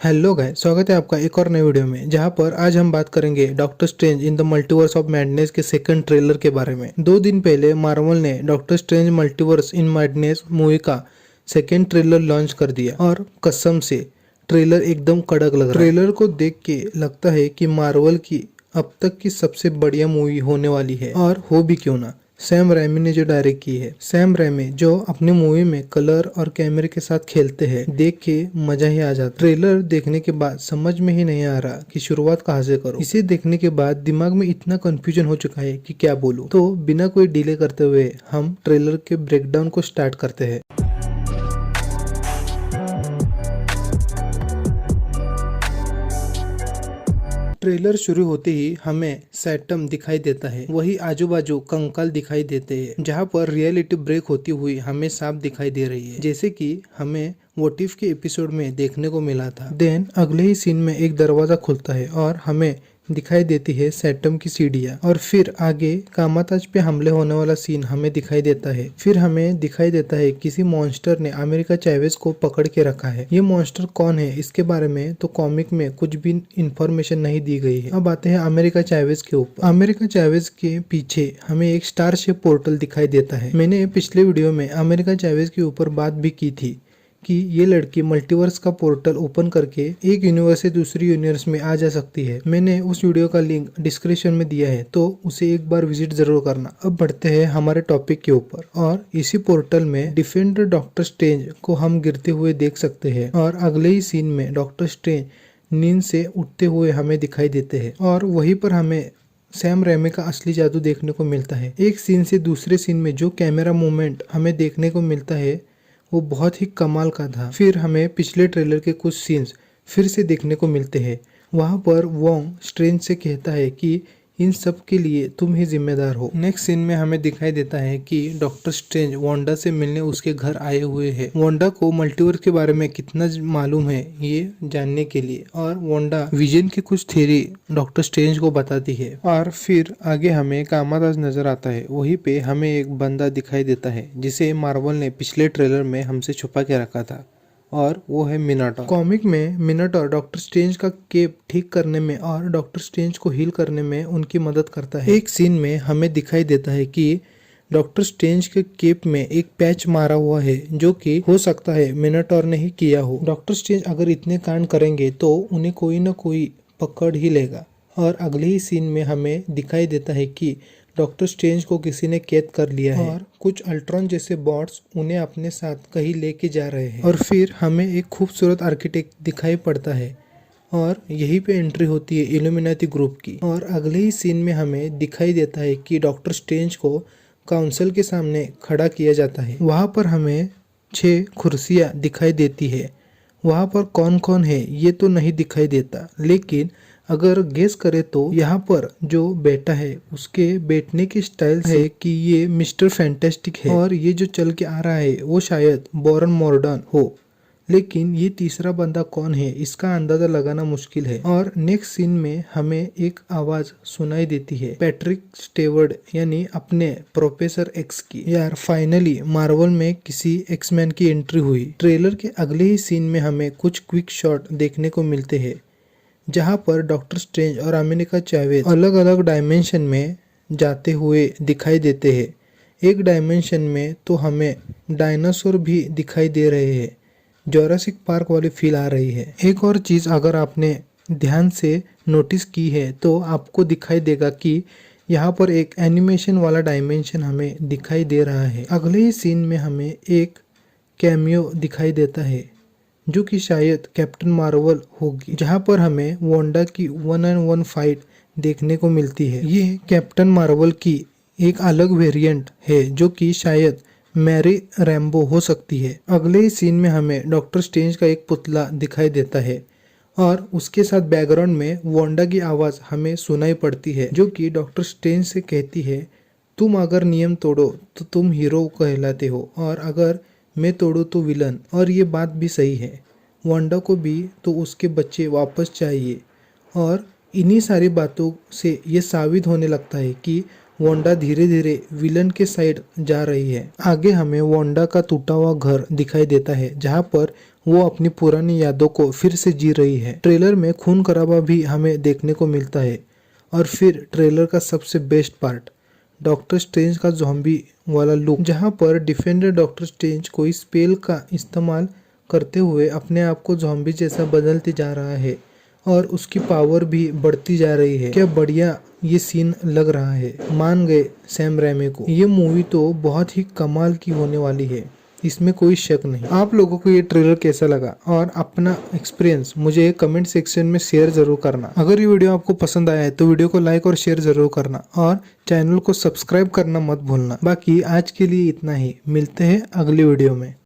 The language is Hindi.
हेलो गाइस, स्वागत है आपका एक और नए वीडियो में, जहां पर आज हम बात करेंगे doctor strange in the multiverse of madness के सेकंड ट्रेलर के बारे में। 2 दिन पहले मार्वल ने डॉक्टर स्ट्रेंज मल्टीवर्स इन मैडनेस मूवी का सेकंड ट्रेलर लॉन्च कर दिया और कसम से ट्रेलर एकदम कड़क लग रहा है। ट्रेलर को देख के लगता है कि मार्वल की अब तक की सबसे बढ़िया मूवी होने वाली है, और हो भी क्यों ना। सैम रैमी ने जो डायरेक्ट की है, सैम रैमी जो अपनी मूवी में कलर और कैमरे के साथ खेलते हैं, देख के मजा ही आ जाता। ट्रेलर देखने के बाद समझ में ही नहीं आ रहा कि शुरुआत कहाँ से करूं। इसे देखने के बाद दिमाग में इतना कंफ्यूजन हो चुका है कि क्या बोलूं। तो बिना कोई डिले करते हुए हम ट्रेलर के ब्रेकडाउन को स्टार्ट करते हैं। ट्रेलर शुरू होते ही हमें सैटम दिखाई देता है, वही आजू बाजू कंकाल दिखाई देते हैं, जहाँ पर रियलिटी ब्रेक होती हुई हमें साफ दिखाई दे रही है, जैसे कि हमें व्हाट इफ के एपिसोड में देखने को मिला था। देन अगले ही सीन में एक दरवाजा खुलता है और हमें दिखाई देती है सैटम की सीढ़ियाँ, और फिर आगे कामाताज पे हमले होने वाला सीन हमें दिखाई देता है। फिर हमें दिखाई देता है किसी मॉन्स्टर ने अमेरिका चैवेज को पकड़ के रखा है। ये मॉन्स्टर कौन है, इसके बारे में तो कॉमिक में कुछ भी इंफॉर्मेशन नहीं दी गई है। अब आते हैं अमेरिका चैवेज के ऊपर। अमेरिका चैवेज के पीछे हमें एक स्टार शेप पोर्टल दिखाई देता है। मैंने पिछले वीडियो में अमेरिका चैवेज के ऊपर बात भी की थी कि ये लड़की मल्टीवर्स का पोर्टल ओपन करके एक यूनिवर्स से दूसरी यूनिवर्स में आ जा सकती है। मैंने उस वीडियो का लिंक डिस्क्रिप्शन में दिया है, तो उसे एक बार विजिट जरूर करना। अब बढ़ते हैं हमारे टॉपिक के ऊपर, और इसी पोर्टल में डिफेंडर डॉक्टर स्ट्रेंज को हम गिरते हुए देख सकते हैं, और अगले ही सीन में डॉक्टर स्ट्रेंज नींद से उठते हुए हमें दिखाई देते हैं, और वहीं पर हमें सैम रैमी का असली जादू देखने को मिलता है। एक सीन से दूसरे सीन में जो कैमरा मूवमेंट हमें देखने को मिलता है वो बहुत ही कमाल का था। फिर हमें पिछले ट्रेलर के कुछ सीन्स फिर से देखने को मिलते हैं। वहाँ पर वोंग स्ट्रेंज से कहता है कि इन सब के लिए तुम ही जिम्मेदार हो। नेक्स्ट सीन में हमें दिखाई देता है कि डॉक्टर स्ट्रेंज वांडा से मिलने उसके घर आए हुए हैं। वांडा को मल्टीवर्स के बारे में कितना मालूम है ये जानने के लिए, और वांडा विजन की कुछ थ्योरी डॉक्टर स्ट्रेंज को बताती है। और फिर आगे हमें कामाताज नजर आता है। वहीं पे हमें एक बंदा दिखाई देता है जिसे मार्वल ने पिछले ट्रेलर में हमसे छुपा के रखा था, और वो है मिनाटोर। कॉमिक में मिनाटोर डॉक्टर स्ट्रेंज का केप ठीक करने में और डॉक्टर स्ट्रेंज को हील करने में उनकी मदद करता है। एक सीन में हमें दिखाई देता है कि डॉक्टर स्ट्रेंज के केप में एक पैच मारा हुआ है, जो कि हो सकता है मिनाटोर ने ही किया हो। डॉक्टर स्ट्रेंज अगर इतने कांड करेंगे तो उन्हें कोई न कोई पकड़ ही लेगा। और अगले ही सीन में हमें दिखाई देता है कि डॉक्टर स्ट्रेंज को किसी ने कैद कर लिया है, और कुछ अल्ट्रॉन जैसे बॉट्स उन्हें अपने साथ कहीं लेके जा रहे हैं। और फिर हमें एक खूबसूरत आर्किटेक्ट दिखाई पड़ता है, और यहीं पे एंट्री होती है इल्यूमिनाटी ग्रुप की। और अगले ही सीन में हमें दिखाई देता है कि डॉक्टर स्ट्रेंज को काउंसिल के सामने खड़ा किया जाता है। वहाँ पर हमें 6 कुर्सियाँ दिखाई देती है। वहाँ पर कौन कौन है ये तो नहीं दिखाई देता, लेकिन अगर गेस करे तो यहाँ पर जो बैठा है उसके बैठने की स्टाइल है कि ये मिस्टर फैंटास्टिक है, और ये जो चल के आ रहा है वो शायद बॉरन मॉर्डन हो। लेकिन ये तीसरा बंदा कौन है इसका अंदाजा लगाना मुश्किल है। और नेक्स्ट सीन में हमें एक आवाज सुनाई देती है पैट्रिक स्टेवर्ड, यानी अपने प्रोफेसर एक्स की। यार फाइनली मार्वल में किसी एक्समैन की एंट्री हुई। ट्रेलर के अगले ही सीन में हमें कुछ क्विक शॉट देखने को मिलते हैं, जहाँ पर डॉक्टर स्ट्रेंज और अमेरिका चैवेज अलग अलग डायमेंशन में जाते हुए दिखाई देते हैं। एक डायमेंशन में तो हमें डायनासोर भी दिखाई दे रहे हैं, जोरासिक पार्क वाली फील आ रही है। एक और चीज़ अगर आपने ध्यान से नोटिस की है तो आपको दिखाई देगा कि यहाँ पर एक एनिमेशन वाला डायमेंशन हमें दिखाई दे रहा है। अगले ही सीन में हमें एक कैमियो दिखाई देता है, जो कि शायद कैप्टन मार्वल होगी, जहां पर हमें वांडा की 1-on-1 फाइट देखने को मिलती है। ये कैप्टन मार्वल की एक अलग वेरिएंट है, जो कि शायद मैरी रैम्बो हो सकती है। अगले ही सीन में हमें डॉक्टर स्ट्रेंज का एक पुतला दिखाई देता है, और उसके साथ बैकग्राउंड में वांडा की आवाज़ हमें सुनाई पड़ती है, जो कि डॉक्टर स्ट्रेंज से कहती है, तुम अगर नियम तोड़ो तो तुम हीरो कहलाते हो, और अगर मैं तोड़ूं तो विलन। और ये बात भी सही है, वांडा को भी तो उसके बच्चे वापस चाहिए। और इन्हीं सारी बातों से ये साबित होने लगता है कि वांडा धीरे धीरे विलन के साइड जा रही है। आगे हमें वांडा का टूटा हुआ घर दिखाई देता है जहाँ पर वो अपनी पुरानी यादों को फिर से जी रही है। ट्रेलर में खून खराबा भी हमें देखने को मिलता है। और फिर ट्रेलर का सबसे बेस्ट पार्ट, डॉक्टर स्ट्रेंज का ज़ॉम्बी वाला लुक, जहाँ पर डिफेंडर डॉक्टर स्ट्रेंज कोई स्पेल का इस्तेमाल करते हुए अपने आप को ज़ॉम्बी जैसा बदलते जा रहा है और उसकी पावर भी बढ़ती जा रही है। क्या बढ़िया ये सीन लग रहा है। मान गए सैम रैमी को। ये मूवी तो बहुत ही कमाल की होने वाली है, इसमें कोई शक नहीं। आप लोगों को ये ट्रेलर कैसा लगा और अपना एक्सपीरियंस मुझे कमेंट सेक्शन में शेयर जरूर करना। अगर ये वीडियो आपको पसंद आया है तो वीडियो को लाइक और शेयर जरूर करना और चैनल को सब्सक्राइब करना मत भूलना। बाकी आज के लिए इतना ही, मिलते हैं अगली वीडियो में।